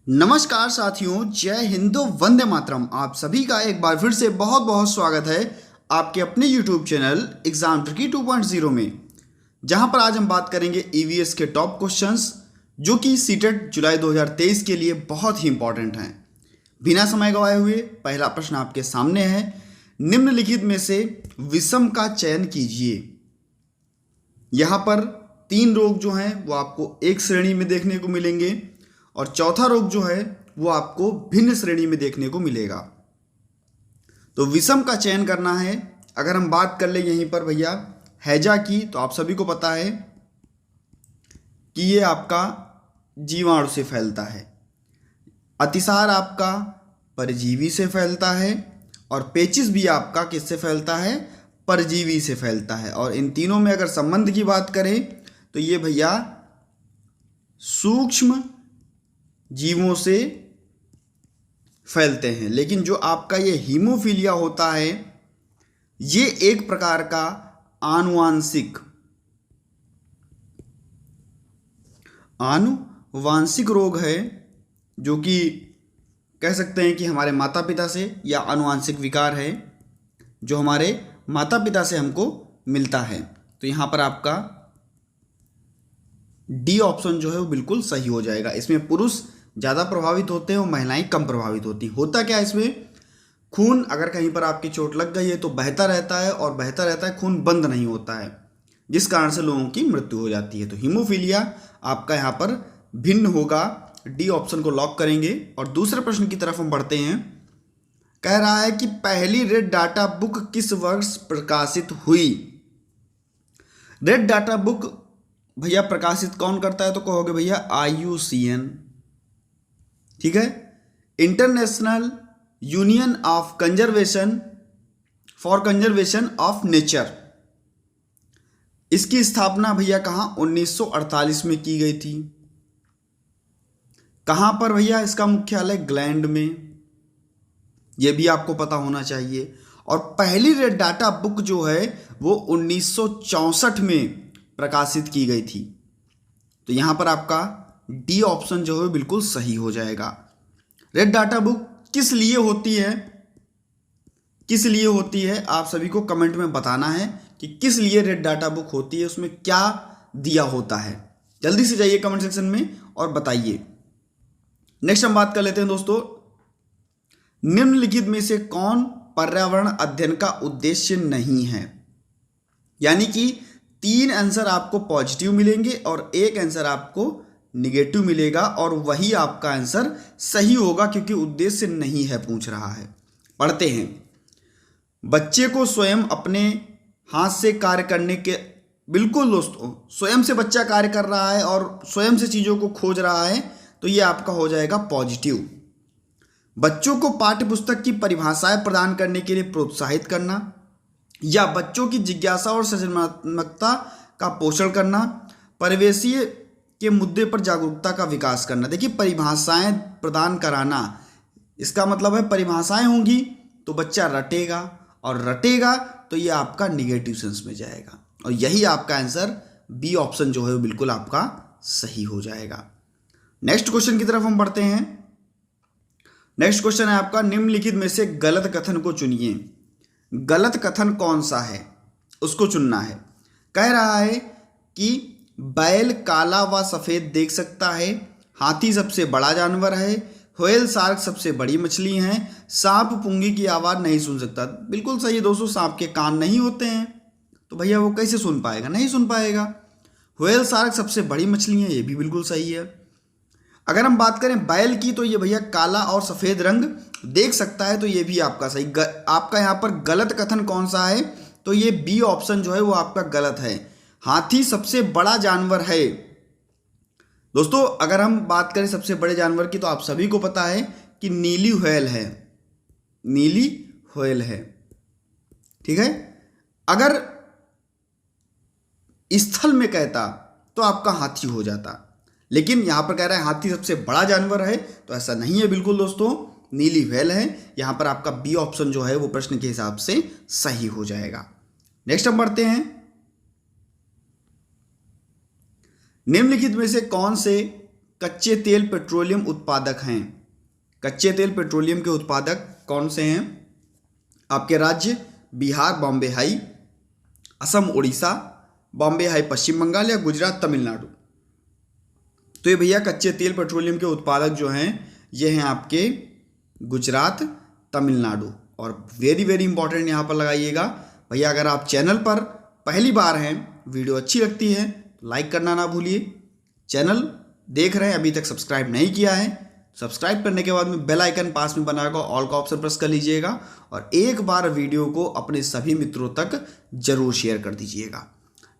नमस्कार साथियों, जय हिंद, वंदे मातरम। आप सभी का एक बार फिर से बहुत बहुत स्वागत है आपके अपने YouTube चैनल एग्जाम ट्रिकी 2.0 में, जहां पर आज हम बात करेंगे ईवीएस के टॉप क्वेश्चंस जो कि सीटेट जुलाई 2023 के लिए बहुत ही इंपॉर्टेंट हैं। बिना समय गवाए हुए पहला प्रश्न आपके सामने है। निम्नलिखित में से विषम का चयन कीजिए। यहाँ पर 3 रोग जो हैं वो आपको एक श्रेणी में देखने को मिलेंगे और चौथा रोग जो है वो आपको भिन्न श्रेणी में देखने को मिलेगा। तो विषम का चयन करना है। अगर हम बात कर लें यहीं पर भैया हैजा की, तो आप सभी को पता है कि ये आपका जीवाणु से फैलता है। अतिसार आपका परजीवी से फैलता है और पेचिश भी आपका किससे फैलता है? परजीवी से फैलता है। और इन तीनों में अगर संबंध की बात करें तो ये भैया सूक्ष्म जीवों से फैलते हैं। लेकिन जो आपका ये हीमोफीलिया होता है ये एक प्रकार का आनुवांशिक रोग है, जो कि कह सकते हैं कि हमारे माता पिता से, या आनुवांशिक विकार है जो हमारे माता पिता से हमको मिलता है। तो यहाँ पर आपका डी ऑप्शन जो है वो बिल्कुल सही हो जाएगा। इसमें पुरुष ज़्यादा प्रभावित होते हैं और महिलाएं कम प्रभावित होती हैं। होता क्या है इसमें, खून अगर कहीं पर आपकी चोट लग गई है तो बहता रहता है, और बहता रहता है, खून बंद नहीं होता है, जिस कारण से लोगों की मृत्यु हो जाती है। तो हीमोफीलिया आपका यहाँ पर भिन्न होगा। डी ऑप्शन को लॉक करेंगे। और दूसरे प्रश्न की तरफ हम बढ़ते हैं। कह रहा है कि पहली रेड डाटा बुक किस वर्ष प्रकाशित हुई? रेड डाटा बुक भैया प्रकाशित कौन करता है? तो कहोगे भैया IUCN, ठीक है, international union of conservation for conservation of nature. इसकी स्थापना भैया कहाँ? 1948 में की गई थी। कहाँ पर भैया इसका मुख्यालय? ग्लैंड में। यह भी आपको पता होना चाहिए। और पहली रेड डाटा बुक जो है वो 1964 में प्रकाशित की गई थी। तो यहां पर आपका डी ऑप्शन जो है बिल्कुल सही हो जाएगा। रेड डाटा बुक किस लिए होती है? किस लिए होती है आप सभी को कमेंट में बताना है कि किस लिए रेड डाटा बुक होती है, उसमें क्या दिया होता है। जल्दी से जाइए कमेंट सेक्शन में और बताइए। नेक्स्ट हम बात कर लेते हैं दोस्तों, निम्नलिखित में से कौन पर्यावरण अध्ययन का उद्देश्य नहीं है? यानी कि 3 आंसर आपको पॉजिटिव मिलेंगे और 1 आंसर आपको निगेटिव मिलेगा, और वही आपका आंसर सही होगा क्योंकि उद्देश्य नहीं है पूछ रहा है। पढ़ते हैं। बच्चे को स्वयं अपने हाथ से कार्य करने के, बिल्कुल दोस्तों, स्वयं से बच्चा कार्य कर रहा है और स्वयं से चीज़ों को खोज रहा है, तो ये आपका हो जाएगा पॉजिटिव। बच्चों को पाठ्य पुस्तक की परिभाषाएं प्रदान करने के लिए प्रोत्साहित करना, या बच्चों की जिज्ञासा और सृजनात्मकता का पोषण करना, परिवेशीय के मुद्दे पर जागरूकता का विकास करना। देखिए, परिभाषाएं प्रदान कराना, इसका मतलब है परिभाषाएं होंगी तो बच्चा रटेगा, और रटेगा तो ये आपका निगेटिव सेंस में जाएगा। और यही आपका आंसर बी ऑप्शन जो है वो बिल्कुल आपका सही हो जाएगा। नेक्स्ट क्वेश्चन की तरफ हम बढ़ते हैं। नेक्स्ट क्वेश्चन है आपका, निम्नलिखित में से गलत कथन को चुनिए। गलत कथन कौन सा है उसको चुनना है। कह रहा है कि बैल काला व सफेद देख सकता है, हाथी सबसे बड़ा जानवर है, व्हेल शार्क सबसे बड़ी मछली है, सांप पुंगी की आवाज नहीं सुन सकता। बिल्कुल सही है दोस्तों, सांप के कान नहीं होते हैं, तो भैया वो कैसे सुन पाएगा? नहीं सुन पाएगा। व्हेल शार्क सबसे बड़ी मछली है, ये भी बिल्कुल सही है। अगर हम बात करें बैल की, तो ये भैया काला और सफ़ेद रंग देख सकता है, तो ये भी आपका सही। आपका यहाँ पर गलत कथन कौन सा है? तो ये बी ऑप्शन जो है वो आपका गलत है। हाथी सबसे बड़ा जानवर है। दोस्तों, अगर हम बात करें सबसे बड़े जानवर की, तो आप सभी को पता है कि नीली व्हेल है, नीली व्हेल है, ठीक है। अगर स्थल में कहता तो आपका हाथी हो जाता, लेकिन यहां पर कह रहा है हाथी सबसे बड़ा जानवर है, तो ऐसा नहीं है बिल्कुल दोस्तों, नीली व्हेल है। यहां पर आपका बी ऑप्शन जो है वो प्रश्न के हिसाब से सही हो जाएगा। नेक्स्ट हम बढ़ते हैं। निम्नलिखित में से कौन से कच्चे तेल पेट्रोलियम उत्पादक हैं? कच्चे तेल पेट्रोलियम के उत्पादक कौन से हैं? आपके राज्य बिहार, बॉम्बे हाई, असम, उड़ीसा, बॉम्बे हाई पश्चिम बंगाल या गुजरात, तमिलनाडु। तो ये भैया कच्चे तेल पेट्रोलियम के उत्पादक जो हैं ये हैं आपके गुजरात, तमिलनाडु। और वेरी वेरी इंपॉर्टेंट यहाँ पर लगाइएगा भैया, अगर आप चैनल पर पहली बार हैं, वीडियो अच्छी लगती है तो लाइक करना ना भूलिए। चैनल देख रहे हैं अभी तक सब्सक्राइब नहीं किया है, सब्सक्राइब करने के बाद में बेल आइकन पास में बना होगा, ऑल का ऑप्शन प्रेस कर लीजिएगा और एक बार वीडियो को अपने सभी मित्रों तक जरूर शेयर कर दीजिएगा।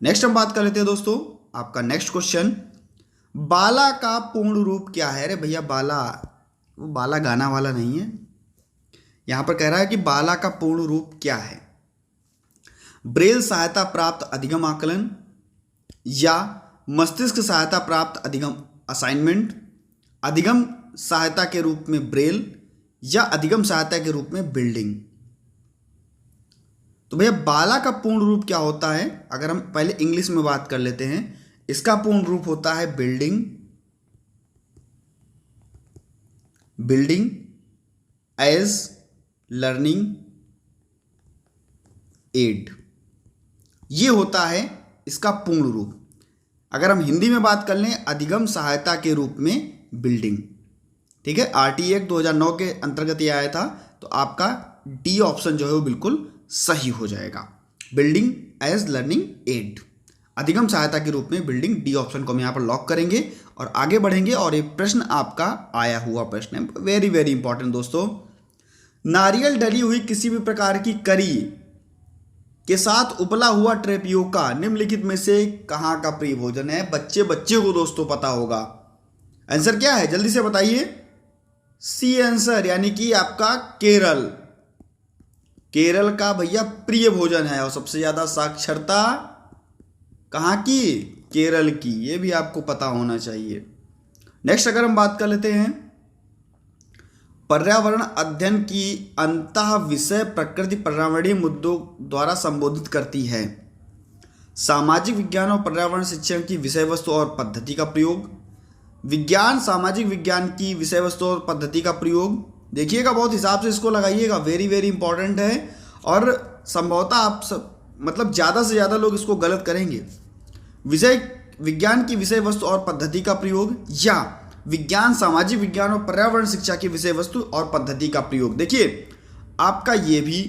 नेक्स्ट हम बात कर लेते हैं दोस्तों, आपका नेक्स्ट क्वेश्चन, बाला का पूर्ण रूप क्या है? अरे भैया बाला, वो बाला गाना वाला नहीं है, यहां पर कह रहा है कि बाला का पूर्ण रूप क्या है? ब्रेल सहायता प्राप्त अधिगम आकलन, या मस्तिष्क सहायता प्राप्त अधिगम असाइनमेंट, अधिगम सहायता के रूप में ब्रेल, या अधिगम सहायता के रूप में बिल्डिंग। तो भैया बाला का पूर्ण रूप क्या होता है? अगर हम पहले इंग्लिश में बात कर लेते हैं, इसका पूर्ण रूप होता है building, building as learning aid, ये होता है इसका पूर्ण रूप। अगर हम हिंदी में बात कर लें, अधिगम सहायता के रूप में बिल्डिंग। ठीक है, आरटीए एक्ट 2009 के अंतर्गत ये आया था, तो आपका डी ऑप्शन जो है वो बिल्कुल सही हो जाएगा। बिल्डिंग एज लर्निंग एड, अधिगम सहायता के रूप में बिल्डिंग, डी ऑप्शन को हम यहाँ पर लॉक करेंगे और आगे बढ़ेंगे। और ये प्रश्न आपका आया हुआ प्रश्न है, वेरी वेरी इंपॉर्टेंट दोस्तों। नारियल डली हुई किसी भी प्रकार की करी के साथ उपला हुआ ट्रेपियोका निम्नलिखित में से कहाँ का प्रिय भोजन है? बच्चे को दोस्तों पता होगा। आंसर क्या है जल्दी से बताइए। सी आंसर, यानी कि आपका केरल, केरल का भैया प्रिय भोजन है। और सबसे ज्यादा साक्षरता कहाँ की? केरल की, ये भी आपको पता होना चाहिए। नेक्स्ट अगर हम बात कर लेते हैं, पर्यावरण अध्ययन की अंतः विषय प्रकृति पर्यावरणीय मुद्दों द्वारा संबोधित करती है। सामाजिक विज्ञान और पर्यावरण शिक्षण की विषय वस्तु और पद्धति का प्रयोग, विज्ञान सामाजिक विज्ञान की विषय वस्तु और पद्धति का प्रयोग। देखिएगा बहुत हिसाब से इसको लगाइएगा, वेरी वेरी इंपॉर्टेंट है। और संभवतः आप सब मतलब ज़्यादा से ज़्यादा लोग इसको गलत करेंगे। विषय विज्ञान की विषय वस्तु और पद्धति का प्रयोग, या विज्ञान सामाजिक विज्ञान और पर्यावरण शिक्षा की विषय वस्तु और पद्धति का प्रयोग। देखिए आपका ये भी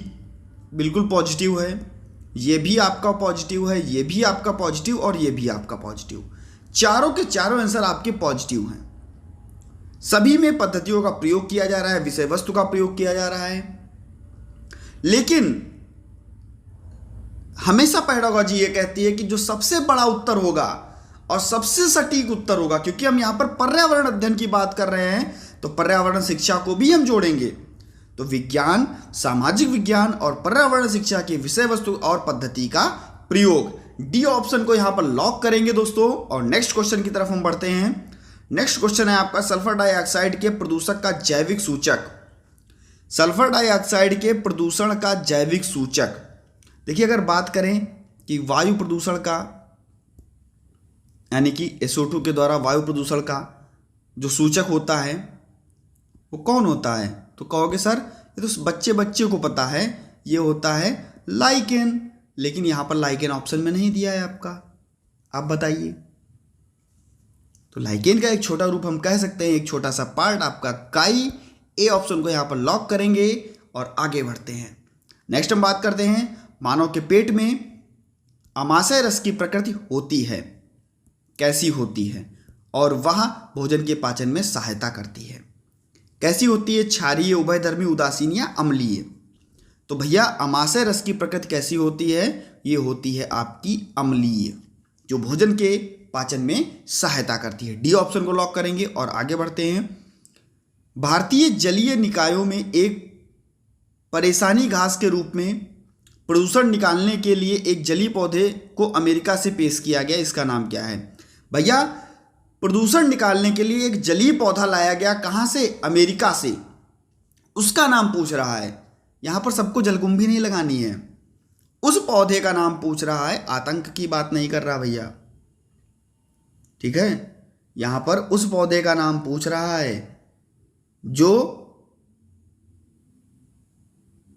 बिल्कुल पॉजिटिव है, ये भी आपका पॉजिटिव है, ये भी आपका पॉजिटिव और ये भी आपका पॉजिटिव। चारों के चारों आंसर आपके पॉजिटिव हैं। सभी में पद्धतियों का प्रयोग किया जा रहा है, विषय वस्तु का प्रयोग किया जा रहा है। लेकिन हमेशा पेडागॉजी ये कहती है कि जो सबसे बड़ा उत्तर होगा और सबसे सटीक उत्तर होगा, क्योंकि हम यहां पर पर्यावरण अध्ययन की बात कर रहे हैं तो पर्यावरण शिक्षा को भी हम जोड़ेंगे। तो विज्ञान सामाजिक विज्ञान और पर्यावरण शिक्षा की विषय वस्तु और पद्धति का प्रयोग, डी ऑप्शन को यहां पर लॉक करेंगे दोस्तों। और नेक्स्ट क्वेश्चन की तरफ हम बढ़ते हैं। नेक्स्ट क्वेश्चन है आपका सल्फर डाइऑक्साइड के प्रदूषक का जैविक सूचक। सल्फर डाइऑक्साइड के प्रदूषण का जैविक सूचक। देखिए अगर बात करें कि वायु प्रदूषण का, यानी कि SO2 के द्वारा वायु प्रदूषण का जो सूचक होता है वो कौन होता है? तो कहोगे सर ये तो बच्चे को पता है, ये होता है लाइकेन। लेकिन यहां पर लाइकेन ऑप्शन में नहीं दिया है आपका, आप बताइए। तो लाइकेन का एक छोटा रूप हम कह सकते हैं, एक छोटा सा पार्ट आपका काई। ए ऑप्शन को यहां पर लॉक करेंगे और आगे बढ़ते हैं। नेक्स्ट हम बात करते हैं, मानव के पेट में अमाशय रस की प्रकृति होती है, कैसी होती है? और वह भोजन के पाचन में सहायता करती है। कैसी होती है? क्षारीय, उभयधर्मी, उदासीन या अम्लीय? तो भैया अमाशय रस की प्रकृति कैसी होती है? ये होती है आपकी अम्लीय, जो भोजन के पाचन में सहायता करती है। डी ऑप्शन को लॉक करेंगे और आगे बढ़ते हैं। भारतीय जलीय निकायों में एक परेशानी घास के रूप में प्रदूषण निकालने के लिए एक जलीय पौधे को अमेरिका से पेश किया गया, इसका नाम क्या है? भैया प्रदूषण निकालने के लिए एक जलीय पौधा लाया गया, कहां से? अमेरिका से। उसका नाम पूछ रहा है, यहां पर सबको जलकुंभी नहीं लगानी है, उस पौधे का नाम पूछ रहा है, आतंक की बात नहीं कर रहा भैया, ठीक है? यहाँ पर उस पौधे का नाम पूछ रहा है जो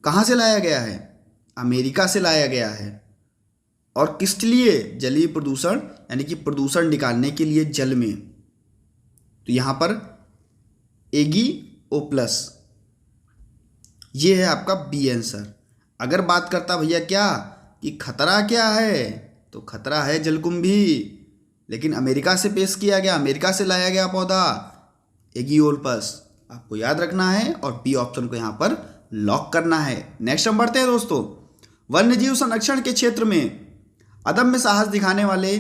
कहाँ से लाया गया है, अमेरिका से लाया गया है, और किस लिए, जलीय प्रदूषण यानी कि प्रदूषण निकालने के लिए जल में। तो यहाँ पर AgO+, ये है आपका बी आंसर। अगर बात करता भैया क्या कि खतरा क्या है, तो खतरा है जलकुंभी, लेकिन अमेरिका से पेश किया गया, अमेरिका से लाया गया पौधा AgO+, आपको याद रखना है और बी ऑप्शन को यहाँ पर लॉक करना है। नेक्स्ट हम बढ़ते हैं दोस्तों। वन्यजीव संरक्षण के क्षेत्र में अदम्य साहस दिखाने वाले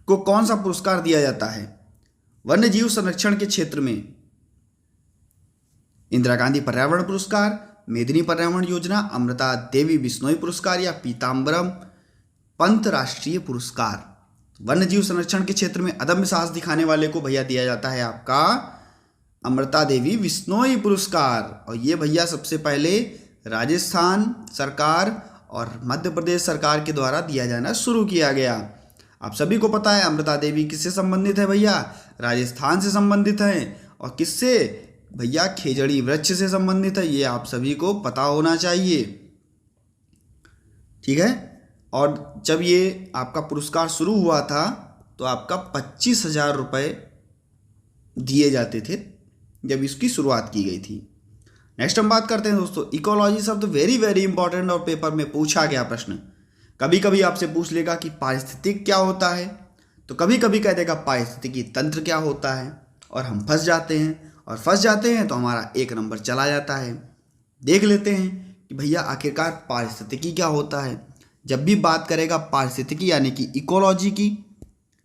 को कौन सा पुरस्कार दिया जाता है? वन्यजीव संरक्षण के क्षेत्र में इंदिरा गांधी पर्यावरण पुरस्कार, मेदिनी पर्यावरण योजना, अमृता देवी बिश्नोई पुरस्कार या पीताम्बरम पंत राष्ट्रीय पुरस्कार। वन्यजीव संरक्षण के क्षेत्र में अदम्य साहस दिखाने वाले को भैया दिया जाता है आपका अमृता देवी बिश्नोई पुरस्कार। और ये भैया सबसे पहले राजस्थान सरकार और मध्य प्रदेश सरकार के द्वारा दिया जाना शुरू किया गया। आप सभी को पता है अमृता देवी किससे संबंधित है भैया? राजस्थान से संबंधित है। और किससे भैया? खेजड़ी वृक्ष से संबंधित है। ये आप सभी को पता होना चाहिए, ठीक है। और जब ये आपका पुरस्कार शुरू हुआ था तो आपका 25,000 रुपये दिए जाते थे जब इसकी शुरुआत की गई थी। नेक्स्ट हम बात करते हैं दोस्तों, इकोलॉजी शब्द वेरी वेरी इंपॉर्टेंट और पेपर में पूछा गया प्रश्न। कभी कभी आपसे पूछ लेगा कि पारिस्थितिक क्या होता है, तो कभी कभी कह देगा पारिस्थितिकी तंत्र क्या होता है, और हम फंस जाते हैं, और फंस जाते हैं तो हमारा 1 नंबर चला जाता है। देख लेते हैं कि भैया आखिरकार पारिस्थितिकी क्या होता है। जब भी बात करेगा पारिस्थितिकी यानी कि इकोलॉजी की,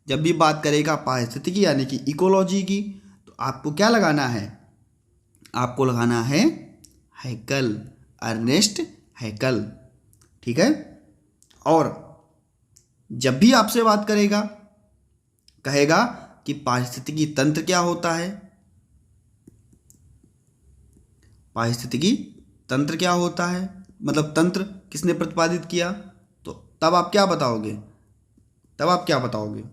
जब भी बात करेगा पारिस्थितिकी यानी कि इकोलॉजी की, तो आपको क्या लगाना है? आपको लगाना है हैकल, अर्नेस्ट हैकल, ठीक है। और जब भी आपसे बात करेगा, कहेगा कि पारिस्थितिकी तंत्र क्या होता है, पारिस्थितिकी तंत्र क्या होता है, मतलब तंत्र किसने प्रतिपादित किया, तो तब आप क्या बताओगे? तब आप क्या बताओगे?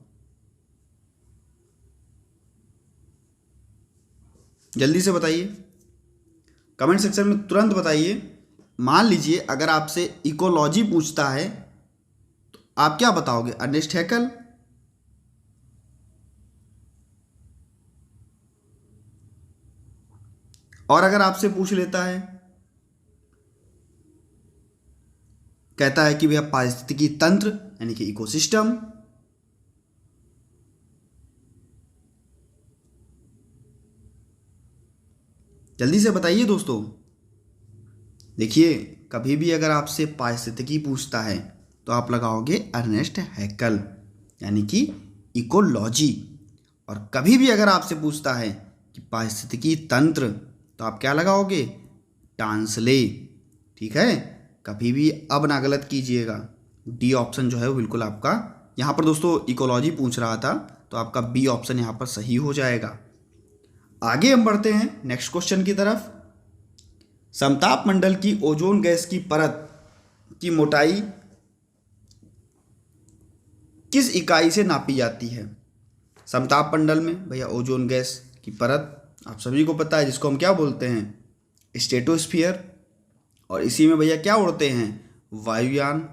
जल्दी से बताइए, कमेंट सेक्शन में तुरंत बताइए। मान लीजिए अगर आपसे इकोलॉजी पूछता है तो आप क्या बताओगे? अर्नेस्ट हैकल। और अगर आपसे पूछ लेता है, कहता है कि भैया पारिस्थितिकी तंत्र यानी कि इकोसिस्टम, जल्दी से बताइए दोस्तों। देखिए कभी भी अगर आपसे पारिस्थितिकी पूछता है तो आप लगाओगे अर्नेस्ट हैकल यानी कि इकोलॉजी, और कभी भी अगर आपसे पूछता है कि पारिस्थितिकी तंत्र तो आप क्या लगाओगे? टांसले, ठीक है। कभी भी अब ना गलत कीजिएगा, डी ऑप्शन जो है वो बिल्कुल आपका, यहाँ पर दोस्तों इकोलॉजी पूछ रहा था तो आपका बी ऑप्शन यहाँ पर सही हो जाएगा। आगे हम बढ़ते हैं नेक्स्ट क्वेश्चन की तरफ। समताप मंडल की ओजोन गैस की परत की मोटाई किस इकाई से नापी जाती है? समताप मंडल में भैया ओजोन गैस की परत आप सभी को पता है, जिसको हम क्या बोलते हैं? स्ट्रेटोस्फीयर। और इसी में भैया क्या उड़ते हैं? वायुयान।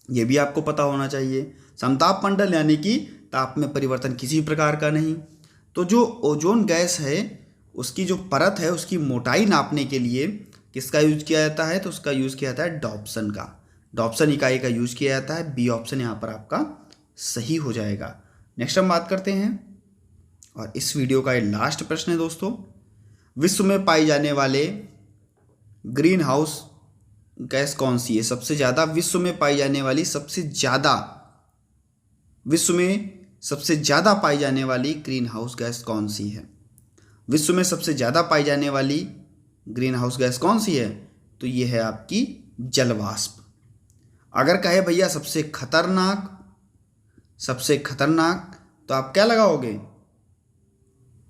ये भी आपको पता होना चाहिए। समताप मंडल यानी कि ताप में परिवर्तन किसी प्रकार का नहीं। तो जो ओजोन गैस है उसकी जो परत है उसकी मोटाई नापने के लिए किसका यूज किया जाता है? तो उसका यूज किया जाता है डॉप्सन का, डॉप्सन इकाई का यूज किया जाता है। बी ऑप्शन यहाँ पर आपका सही हो जाएगा। नेक्स्ट हम बात करते हैं, और इस वीडियो का ये लास्ट प्रश्न है दोस्तों। विश्व में पाई जाने वाले ग्रीन हाउस गैस कौन सी है? सबसे ज़्यादा विश्व में पाई जाने वाली, विश्व में सबसे ज़्यादा पाई जाने वाली ग्रीन हाउस गैस कौन सी है? विश्व में सबसे ज़्यादा पाई जाने वाली ग्रीन हाउस गैस कौन सी है? तो ये है आपकी जलवाष्प। अगर कहे भैया सबसे खतरनाक तो आप क्या लगाओगे?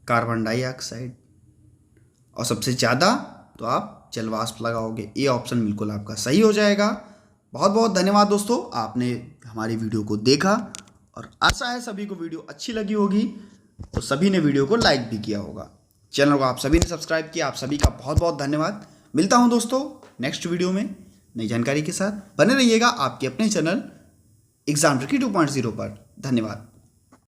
Carbon dioxide. और सबसे ज़्यादा तो आप जलवाष्प लगाओगे। ये ऑप्शन बिल्कुल आपका सही हो जाएगा। बहुत बहुत धन्यवाद दोस्तों, आपने हमारी वीडियो को देखा और आशा है सभी को वीडियो अच्छी लगी होगी, तो सभी ने वीडियो को लाइक भी किया होगा। चैनल को आप सभी ने सब्सक्राइब किया, आप सभी का बहुत बहुत धन्यवाद। मिलता हूं दोस्तों नेक्स्ट वीडियो में नई जानकारी के साथ। बने रहिएगा आपके अपने चैनल एग्जाम ट्रिकी 2.0 पर। धन्यवाद।